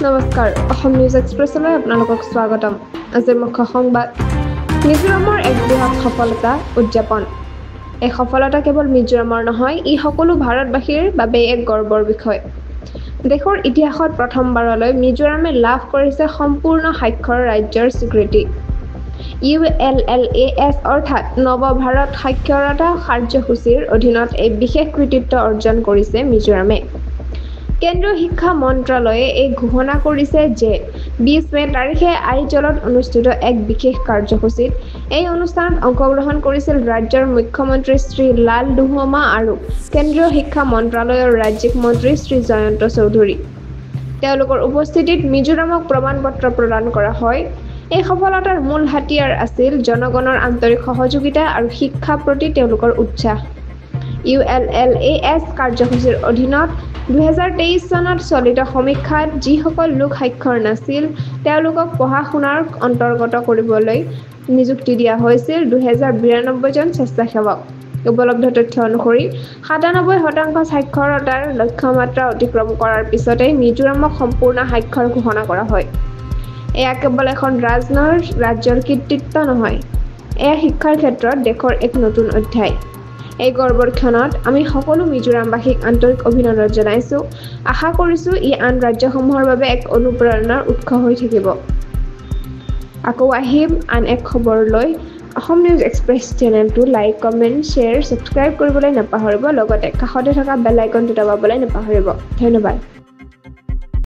নমস্কাৰ অসম নিউজ এক্সপ্ৰেছলৈ আপোনালোকক স্বাগতম আজিৰ মুখ্য সংবাদ মিজোৰামৰ এক বৃহৎ সফলতা উদযাপন এই সফলতা কেৱল মিজোৰামৰ নহয় ই সকলো ভাৰতবাসীৰ বাবে এক গৰ্বৰ বিষয় দেশৰ ইতিহাসত প্ৰথমবাৰলৈ মিজোৰামে লাভ কৰিছে সম্পূৰ্ণ সাক্ষৰ ৰাজ্যৰ স্বীকৃতি ULLAS অৰ্থাৎ নৱ ভাৰত সাক্ষৰতা কাৰ্যসূচীৰ অধীনত এই বিশেষ কৃতিত্ব অৰ্জন কৰিছে মিজোৰামে কেন্দ্ৰীয় শিক্ষা মন্ত্ৰালয়ে এই ঘোষণা কৰিছে যে 20 মে তাৰিখে আইজলত অনুষ্ঠিত এক বিশেষ কাৰ্যসূচীত এই অনুষ্ঠানত অংশগ্ৰহণ কৰিছিল ৰাজ্যৰ মুখ্যমন্ত্ৰী শ্ৰী লাল দুহমা আৰু কেন্দ্ৰীয় শিক্ষা মন্ত্ৰালয়ৰ ৰাজ্যিক মন্ত্ৰী শ্ৰী জয়ন্ত চৌধুৰী তেওঁলোকৰ উপস্থিতিত মিজোৰামক প্ৰমাণপত্ৰ প্ৰদান কৰা হয় এই সফলতাৰ মূল হাতিয়াৰ আছিল জনগণৰ আন্তৰিক সহযোগিতা আৰু শিক্ষা প্ৰতি তেওঁলোকৰ উৎসাহ ULLAS কাৰ্যসূচীৰ অধীনত 2023 চনত চলিত সমীক্ষাত যিসকল লোক সাক্ষৰ নাছিল তেওঁলোকক পঢ়া শুনাৰ অন্তৰ্গত কৰিবলৈ নিযুক্তি দিয়া হৈছিল 2092 জন স্বেচ্ছাসেৱক উপলব্ধ তথ্য অনুসৰি 97% সাক্ষৰতাৰ লক্ষ্যমাত্ৰা অতিক্ৰম কৰাৰ পিছতে মিজোৰামক সম্পূৰ্ণ সাক্ষৰ ঘোষণা কৰা হয় এয়া কেৱল এখন ৰাজ্যৰ কৃতিত্ব নহয় এয়া শিক্ষাৰ ক্ষেত্ৰত দেশৰ এক নতুন অধ্যায় এই গৰ্বৰ ক্ষণত আমি সকলো মিজোৰামবাসীক আন্তৰিক অভিনন্দন জনাইছো আশা কৰিছো ই আন ৰাজ্যসমূহৰ বাবে এক অনুপ্ৰেৰণাৰ উৎস হৈ থাকিব আকৌ আহিম আন এক খবৰলৈ অসম নিউজ এক্সপ্ৰেছ চেনেলটো লাইক কমেন্ট শ্বেয়াৰ সাবস্ক্ৰাইব কৰিবলৈ নাপাহৰিব লগতে কাষতে থকা বেল আইকনটো দবাবলৈ নাপাহৰিব ধন্যবাদ